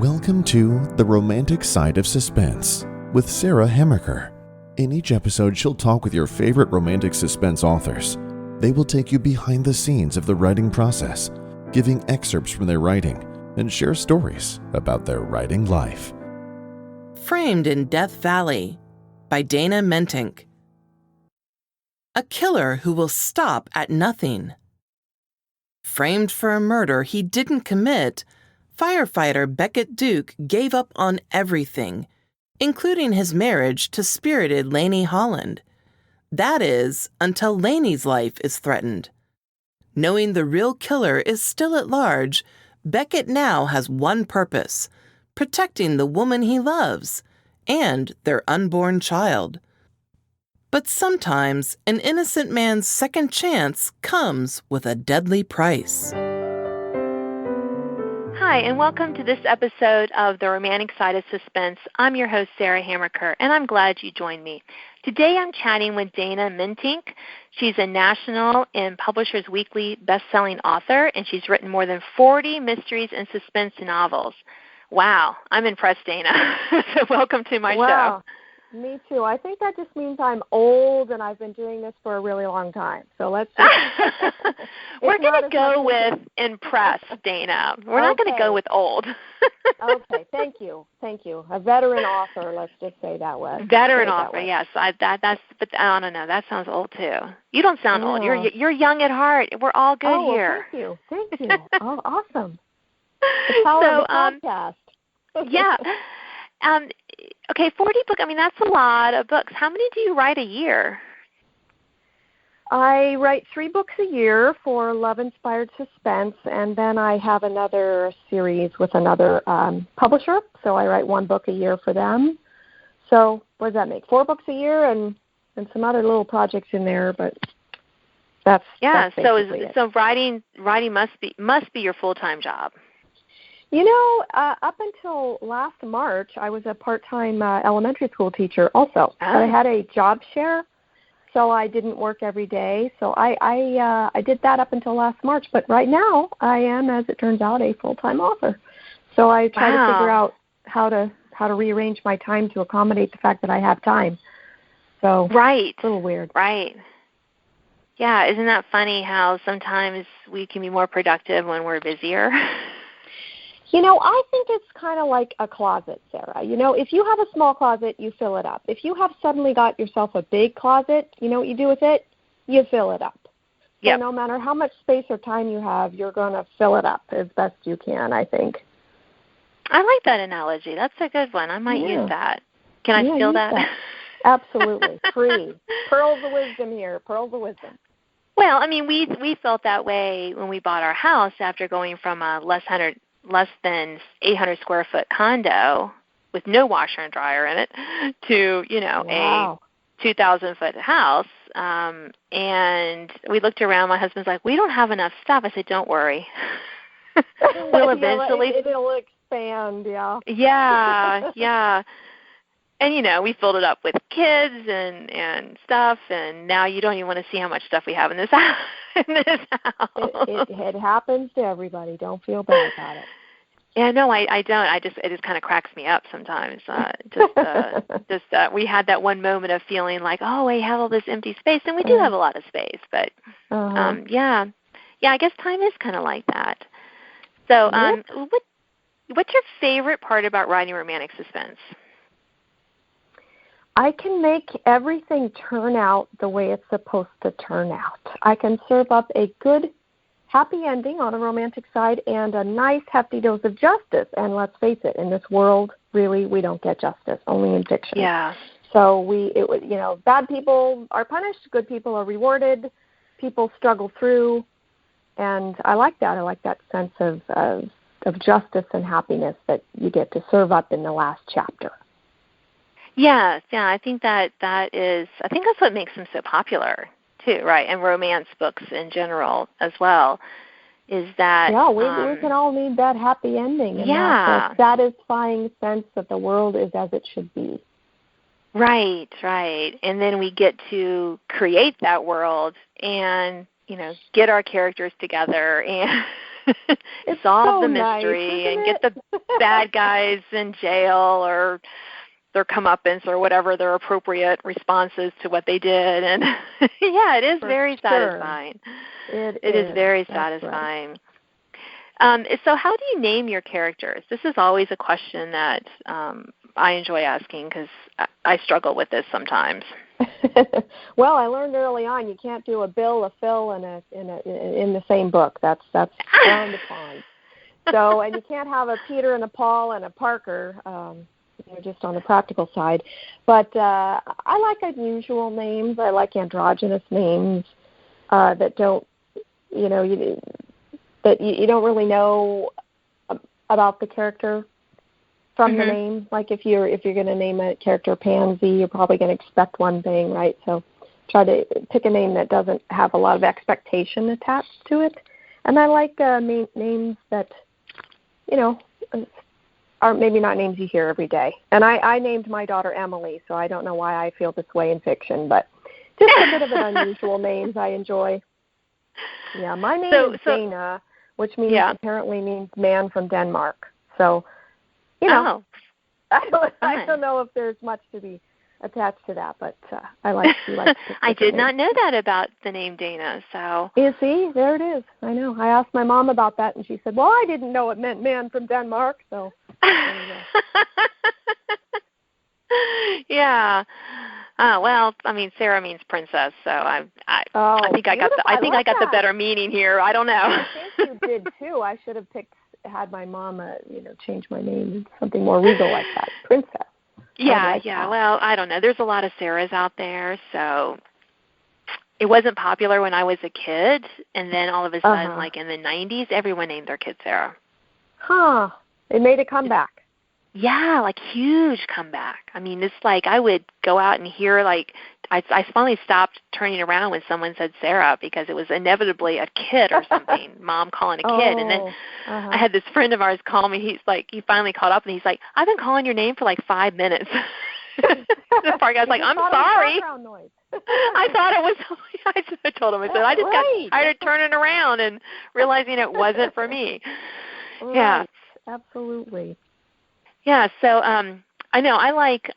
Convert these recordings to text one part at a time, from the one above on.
Welcome to The Romantic Side of Suspense with Sarah Hemmerker. In each episode, she'll talk with your favorite romantic suspense authors. They will take you behind the scenes of the writing process, giving excerpts from their writing, and share stories about their writing life. Framed in Death Valley by Dana Mentink. A killer who will stop at nothing. Framed for a murder he didn't commit, firefighter Beckett Duke gave up on everything, including his marriage to spirited Lainey Holland. That is, until Lainey's life is threatened. Knowing the real killer is still at large, Beckett now has one purpose: protecting the woman he loves and their unborn child. But sometimes an innocent man's second chance comes with a deadly price. Hi, and welcome to this episode of The Romantic Side of Suspense. I'm your host, Sarah Hemmerker, and I'm glad you joined me. Today I'm chatting with Dana Mentink. She's a National and Publishers Weekly best-selling author, and she's written more than 40 mysteries and suspense novels. Wow, I'm impressed, Dana. So welcome to my show. Me too. I think that just means I'm old and I've been doing this for a really long time. So let's just... We're going to go with impressed, Dana. We're not going to go with old. Okay, thank you. Thank you. A veteran author, let's just say that way. Veteran author, yes. But I don't know. That sounds old too. You don't sound old. You're young at heart. We're all good here. Thank you. Oh, awesome. The power of the podcast. Yeah. Okay, 40 books, that's a lot of books. How many do you write a year? I write 3 books a year for Love-Inspired Suspense, and then I have another series with another publisher, so I write 1 book a year for them. So what does that make? 4 books a year and some other little projects in there, but that's basically it. So writing must be your full-time job. You know, up until last March, I was a part-time elementary school teacher also. But I had a job share, so I didn't work every day. So I did that up until last March. But right now, I am, as it turns out, a full-time author. So I try to figure out how to rearrange my time to accommodate the fact that I have time. So right. It's a little weird. Right. Yeah, isn't that funny how sometimes we can be more productive when we're busier? You know, I think it's kind of like a closet, Sarah. You know, if you have a small closet, you fill it up. If you have suddenly got yourself a big closet, you know what you do with it? You fill it up. Yep. So no matter how much space or time you have, you're going to fill it up as best you can, I think. I like that analogy. That's a good one. I might use that. Can I steal that? Absolutely. Free. Pearls of wisdom here. Pearls of wisdom. Well, we felt that way when we bought our house after going from a less than 800 square foot condo with no washer and dryer in it to, a 2,000 foot house. And we looked around. My husband's like, we don't have enough stuff. I said, don't worry. We'll eventually. It'll expand, yeah. Yeah. And, we filled it up with kids and stuff, and now you don't even want to see how much stuff we have in this house. It happens to everybody. Don't feel bad about it. Yeah, no, I don't. It just kind of cracks me up sometimes. We had that one moment of feeling like, oh, we have all this empty space, and we do have a lot of space. But yeah, I guess time is kind of like that. So, what's your favorite part about writing romantic suspense? I can make everything turn out the way it's supposed to turn out. I can serve up a good, happy ending on a romantic side and a nice, hefty dose of justice. And let's face it, in this world, really, we don't get justice, only in fiction. Yeah. So bad people are punished, good people are rewarded, people struggle through, and I like that. I like that sense of justice and happiness that you get to serve up in the last chapter. Yeah, I think that's what makes them so popular too, right? And romance books in general as well, is that we can all need that happy ending, and that satisfying sense that the world is as it should be. Right, and then we get to create that world and get our characters together and solve so the mystery nice, and get the bad guys in jail or their comeuppance or whatever their appropriate responses to what they did. And yeah, it is very satisfying. It is very That's satisfying. Right. So how do you name your characters? This is always a question that I enjoy asking because I struggle with this sometimes. Well, I learned early on you can't do a Bill, a Phil, and in the same book. That's frowned upon. So, and you can't have a Peter and a Paul and a Parker, just on the practical side. But I like unusual names. I like androgynous names that don't, that you don't really know about the character from the name. Like if you're going to name a character Pansy, you're probably going to expect one thing, right? So try to pick a name that doesn't have a lot of expectation attached to it. And I like names that, are maybe not names you hear every day. And I named my daughter Emily, so I don't know why I feel this way in fiction, but just a bit of an unusual names I enjoy. Yeah, my name is Dana, which means apparently means man from Denmark. So, I don't know if there's much to be attached to that, but I like to I did not know that about the name Dana. So you see, there it is. I know. I asked my mom about that, and she said, "Well, I didn't know it meant man from Denmark." So, yeah. Well, I mean, Sarah means princess, so I think I got the better meaning here. I don't know. I think you did too. I should have had my mom, change my name to something more regal like that, princess. Yeah. Well, I don't know. There's a lot of Sarahs out there, so it wasn't popular when I was a kid, and then all of a sudden, like in the 90s, everyone named their kid Sarah. Huh. It made a comeback. Yeah, like huge comeback. I mean, it's like I would go out and hear I finally stopped turning around when someone said Sarah because it was inevitably a kid or something, mom calling a kid. And then I had this friend of ours call me. He finally called up and he's like, I've been calling your name for like 5 minutes. The poor guy's like, I'm sorry. I thought it was, I told him, I said, I just got tired of turning around and realizing it wasn't for me. Right. Yeah. Absolutely. Yeah, so I know I like,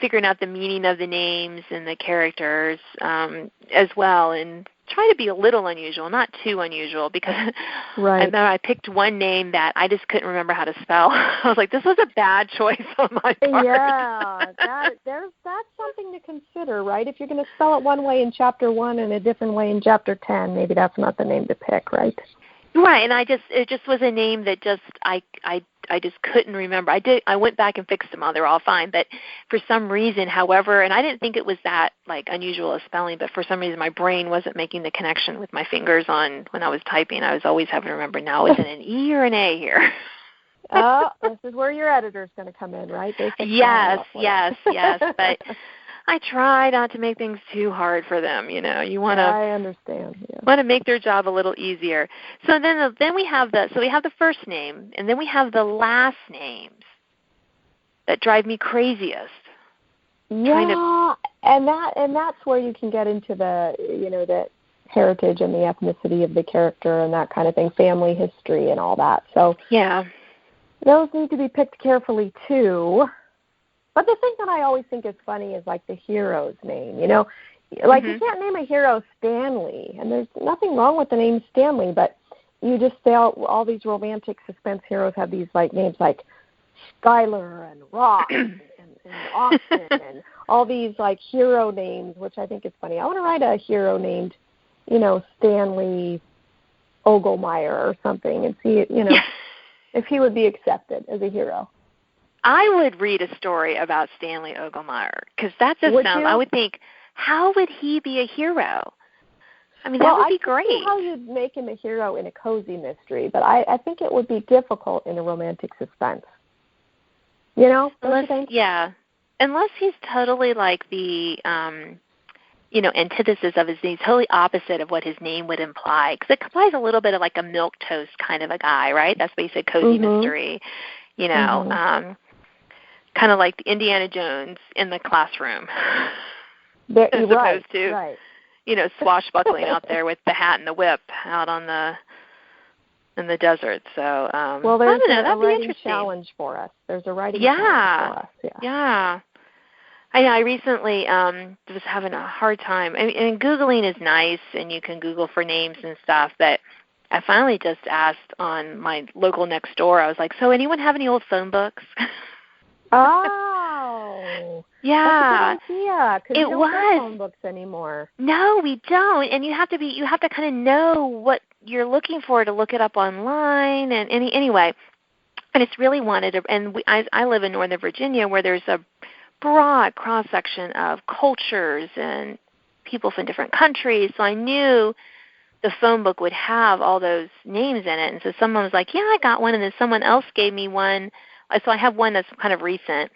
figuring out the meaning of the names and the characters as well, and try to be a little unusual, not too unusual, because I know I picked one name that I just couldn't remember how to spell. I was like, this was a bad choice on my part. Yeah, that's something to consider, right? If you're going to spell it one way in Chapter 1 and a different way in Chapter 10, maybe that's not the name to pick, right? Right, and it just was a name that just I just couldn't remember. I went back and fixed them all. They're all fine, but for some reason, however, and I didn't think it was that like unusual a spelling, but for some reason my brain wasn't making the connection with my fingers on when I was typing. I was always having to remember, now is it an E or an A here? Oh, this is where your editor's going to come in, right? Yes, but I try not to make things too hard for them. You want to. I understand. Yeah. Want to make their job a little easier. So then we have the first name, and then we have the last names that drive me craziest. Yeah, and that's where you can get into the heritage and the ethnicity of the character and that kind of thing, family history and all that. So yeah, those need to be picked carefully too. But the thing that I always think is funny is like the hero's name, Like you can't name a hero Stanley, and there's nothing wrong with the name Stanley, but you just say all these romantic suspense heroes have these like names like Skylar and Rock and Austin and all these like hero names, which I think is funny. I want to write a hero named, Stanley Ogelmeyer or something and see, if he would be accepted as a hero. I would read a story about Stanley Ogelmeyer because that just sounds. I would think, how would he be a hero? I mean, that would be great. I see how you'd make him a hero in a cozy mystery, but I think it would be difficult in a romantic suspense. Unless he's totally like the, antithesis of his name, totally opposite of what his name would imply. Because it implies a little bit of like a milquetoast kind of a guy, right? That's why you said cozy mystery. Kind of like Indiana Jones in the classroom, as opposed to, swashbuckling out there with the hat and the whip out on the in the desert. So, well, there's I don't know. a That'd be writing interesting. challenge for us. There's a writing challenge for us. Yeah. I recently was having a hard time. And Googling is nice, and you can Google for names and stuff, but I finally just asked on my local next door. I was like, so anyone have any old phone books? Oh. Yeah. That's a good idea, because we don't have phone books anymore. No, we don't. And you have to kind of know what you're looking for to look it up online. And anyway, and it's really wanted. And I live in Northern Virginia, where there's a broad cross-section of cultures and people from different countries. So I knew the phone book would have all those names in it. And so someone was like, yeah, I got one. And then someone else gave me one. So I have one that's kind of recent.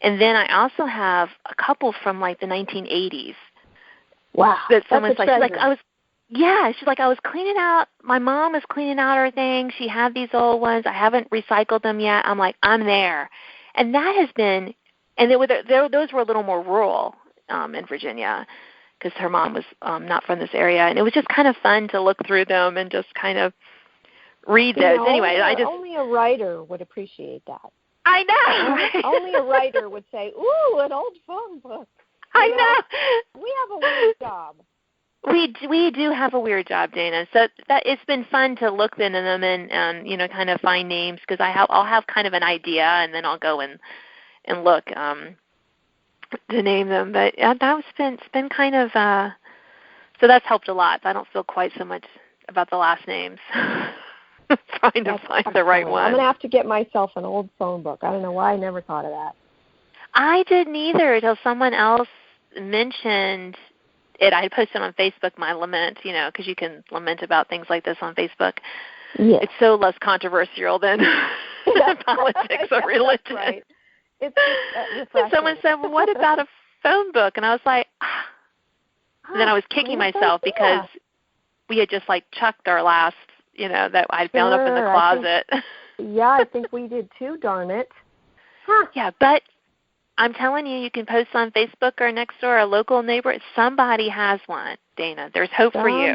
And then I also have a couple from like the 1980s. Wow. That someone's that's a like, treasure. she's like, I was cleaning out, my mom was cleaning out her things. She had these old ones. I haven't recycled them yet. I'm like, I'm there. And that has been, and those were a little more rural in Virginia, because her mom was not from this area. And it was just kind of fun to look through them and just kind of read those. Anyway, only a writer would appreciate that. I know. Right? Only a writer would say, ooh, an old phone book. I know. We have a weird job. We do have a weird job, Dana. So that it's been fun to look into them and kind of find names, because I'll have kind of an idea, and then I'll go and look to name them. But it's been kind of so that's helped a lot. I don't feel quite so much about the last names. Trying to find the right one. I'm going to have to get myself an old phone book. I don't know why I never thought of that. I didn't either until someone else mentioned it. I posted on Facebook my lament, because you can lament about things like this on Facebook. Yes. It's so less controversial than politics or religion. That's right. It's and someone said, well, what about a phone book? And I was like, and then I was kicking myself because we had just like chucked our last, that I found up in the closet. I think we did too, darn it. Huh. Yeah, but I'm telling you, you can post on Facebook or next door, a local neighbor. Somebody has one, Dana. There's hope for you.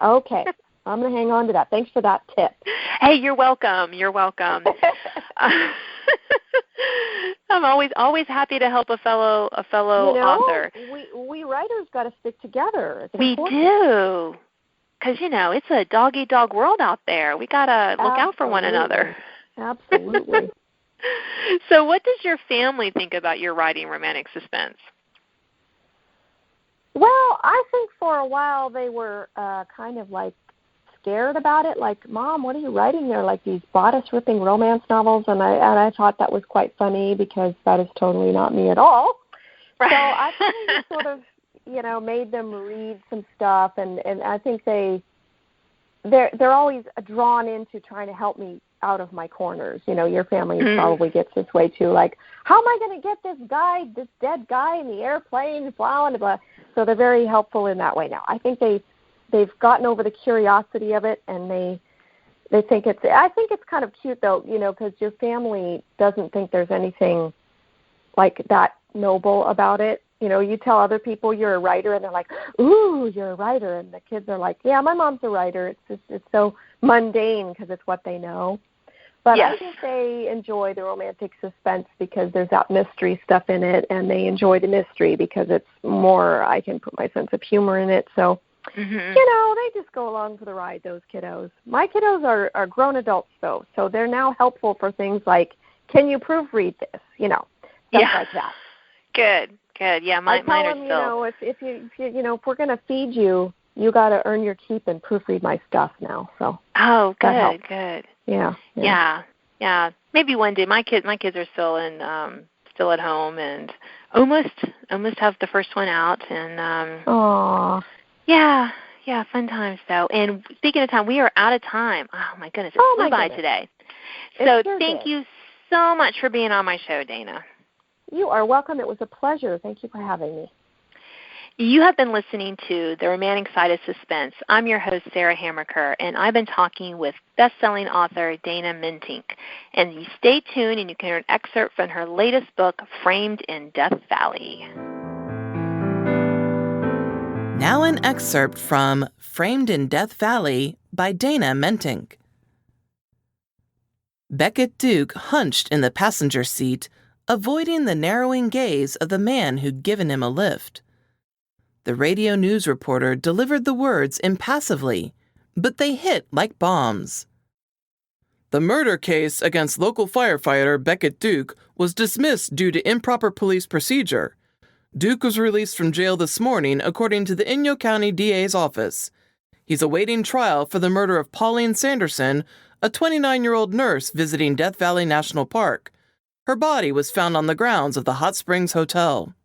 Okay. I'm going to hang on to that. Thanks for that tip. Hey, you're welcome. You're welcome. I'm always happy to help a fellow author. We writers got to stick together. We do. Because, it's a dog-eat-dog world out there. We got to look out for one another. Absolutely. So what does your family think about your writing romantic suspense? Well, I think for a while they were kind of like scared about it. Like, Mom, what are you writing there? Like these bodice-ripping romance novels. And I thought that was quite funny, because that is totally not me at all. Right. So I kind of sort of, made them read some stuff, and I think they're always drawn into trying to help me out of my corners. Your family probably gets this way too. Like, how am I going to get this dead guy in the airplane, blah, blah, blah. So they're very helpful in that way now. I think they've gotten over the curiosity of it, and they think I think it's kind of cute though, because your family doesn't think there's anything like that noble about it. You tell other people you're a writer, and they're like, ooh, you're a writer. And the kids are like, yeah, my mom's a writer. It's so mundane because it's what they know. But yes. I think they enjoy the romantic suspense because there's that mystery stuff in it, and they enjoy the mystery because it's more, I can put my sense of humor in it. So, they just go along for the ride, those kiddos. My kiddos are grown adults, though, so they're now helpful for things like, can you proofread this? Stuff like that. Good. Yeah, mine are them, still. If we're going to feed you, you got to earn your keep and proofread my stuff now. So. Oh, good. Yeah. Maybe one day. My kids are still at home, and almost have the first one out. And Aww. Yeah, fun times though. And speaking of time, we are out of time. Oh my goodness, it flew by today. So thank you so much for being on my show, Dana. You are welcome. It was a pleasure. Thank you for having me. You have been listening to The Romantic Side of Suspense. I'm your host, Sarah Hammerker, and I've been talking with best-selling author Dana Mentink. And you stay tuned, and you can hear an excerpt from her latest book, Framed in Death Valley. Now an excerpt from Framed in Death Valley by Dana Mentink. Beckett Duke hunched in the passenger seat, avoiding the narrowing gaze of the man who'd given him a lift. The radio news reporter delivered the words impassively, but they hit like bombs. The murder case against local firefighter Beckett Duke was dismissed due to improper police procedure. Duke was released from jail this morning, according to the Inyo County DA's office. He's awaiting trial for the murder of Pauline Sanderson, a 29-year-old nurse visiting Death Valley National Park. Her body was found on the grounds of the Hot Springs Hotel.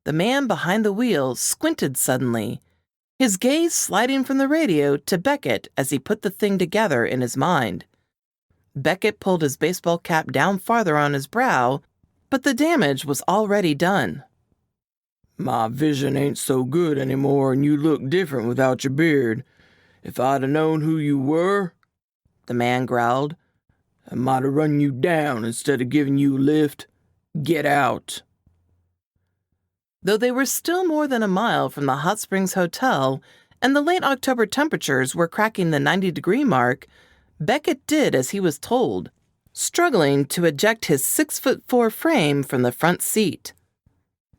The man behind the wheel squinted suddenly, his gaze sliding from the radio to Beckett as he put the thing together in his mind. Beckett pulled his baseball cap down farther on his brow, but the damage was already done. My vision ain't so good anymore, and you look different without your beard. If I'd have known who you were, the man growled, I might have run you down instead of giving you a lift. Get out. Though they were still more than a mile from the Hot Springs Hotel and the late October temperatures were cracking the 90-degree mark, Beckett did as he was told, struggling to eject his 6'4" frame from the front seat.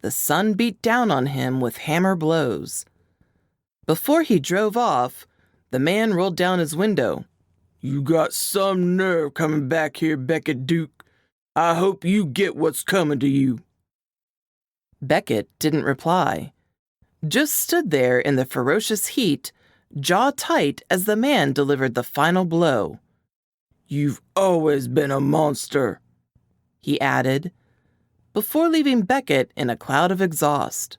The sun beat down on him with hammer blows. Before he drove off, the man rolled down his window. You got some nerve coming back here, Beckett Duke. I hope you get what's coming to you. Beckett didn't reply, just stood there in the ferocious heat, jaw tight as the man delivered the final blow. You've always been a monster, he added, before leaving Beckett in a cloud of exhaust.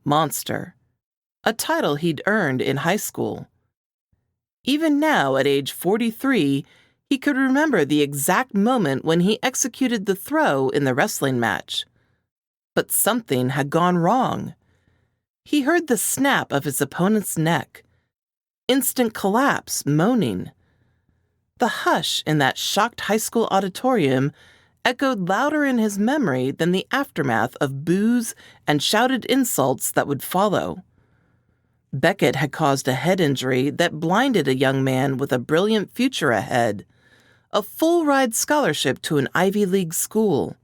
Monster, a title he'd earned in high school. Even now, at age 43, he could remember the exact moment when he executed the throw in the wrestling match. But something had gone wrong. He heard the snap of his opponent's neck. Instant collapse, moaning. The hush in that shocked high school auditorium echoed louder in his memory than the aftermath of boos and shouted insults that would follow. Beckett had caused a head injury that blinded a young man with a brilliant future ahead, a full-ride scholarship to an Ivy League school.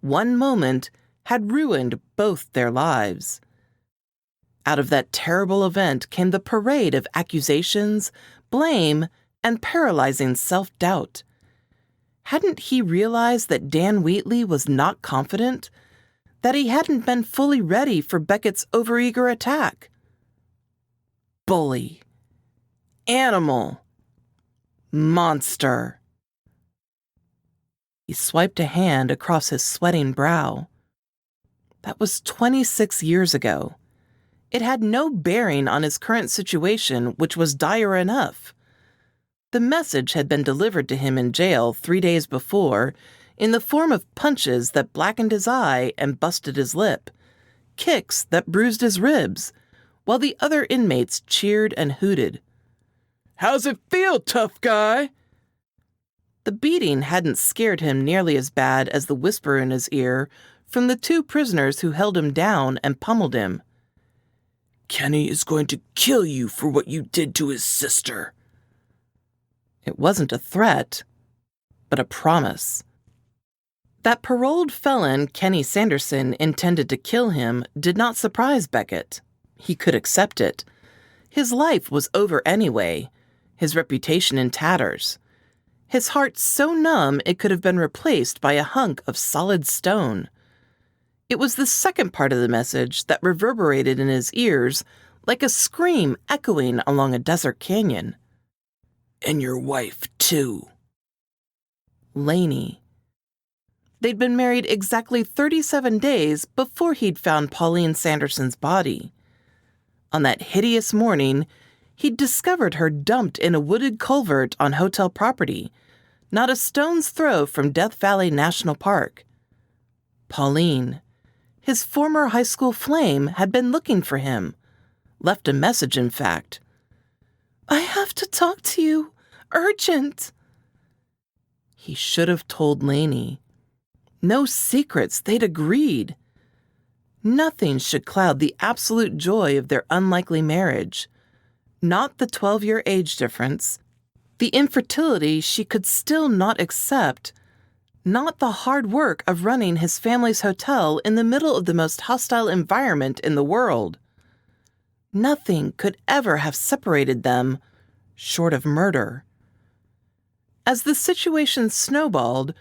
One moment had ruined both their lives. Out of that terrible event came the parade of accusations, blame, and paralyzing self-doubt. Hadn't he realized that Dan Wheatley was not confident? That he hadn't been fully ready for Beckett's overeager attack? Bully. Animal. Monster. He swiped a hand across his sweating brow. That was 26 years ago. It had no bearing on his current situation, which was dire enough. The message had been delivered to him in jail 3 days before, in the form of punches that blackened his eye and busted his lip, kicks that bruised his ribs, while the other inmates cheered and hooted. How's it feel, tough guy? The beating hadn't scared him nearly as bad as the whisper in his ear from the 2 prisoners who held him down and pummeled him. Kenny is going to kill you for what you did to his sister. It wasn't a threat, but a promise. That paroled felon, Kenny Sanderson, intended to kill him did not surprise Beckett. He could accept it. His life was over anyway, his reputation in tatters. His heart so numb it could have been replaced by a hunk of solid stone. It was the second part of the message that reverberated in his ears like a scream echoing along a desert canyon. And your wife, too. Laney. They'd been married exactly 37 days before he'd found Pauline Sanderson's body. On that hideous morning, he'd discovered her dumped in a wooded culvert on hotel property, not a stone's throw from Death Valley National Park. Pauline, his former high school flame, had been looking for him. Left a message, in fact. "I have to talk to you. Urgent." He should have told Laney. No secrets, they'd agreed. Nothing should cloud the absolute joy of their unlikely marriage. Not the 12-year age difference, the infertility she could still not accept, not the hard work of running his family's hotel in the middle of the most hostile environment in the world. Nothing could ever have separated them, short of murder. As the situation snowballed,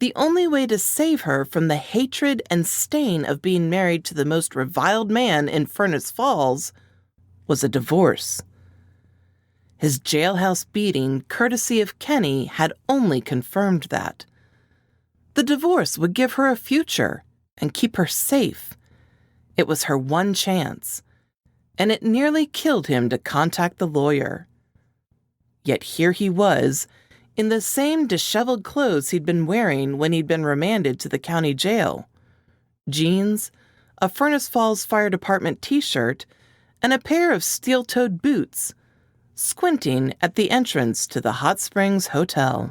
the only way to save her from the hatred and stain of being married to the most reviled man in Furnace Falls was a divorce. His jailhouse beating, courtesy of Kenny, had only confirmed that. The divorce would give her a future and keep her safe. It was her one chance, and it nearly killed him to contact the lawyer. Yet here he was, in the same disheveled clothes he'd been wearing when he'd been remanded to the county jail. Jeans, a Furnace Falls Fire Department t-shirt, and a pair of steel-toed boots, squinting at the entrance to the Hot Springs Hotel.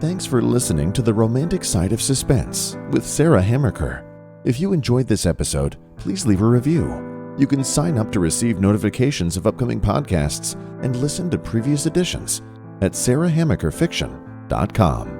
Thanks for listening to The Romantic Side of Suspense with Sarah Hammaker. If you enjoyed this episode, please leave a review. You can sign up to receive notifications of upcoming podcasts and listen to previous editions at sarahhammakerfiction.com.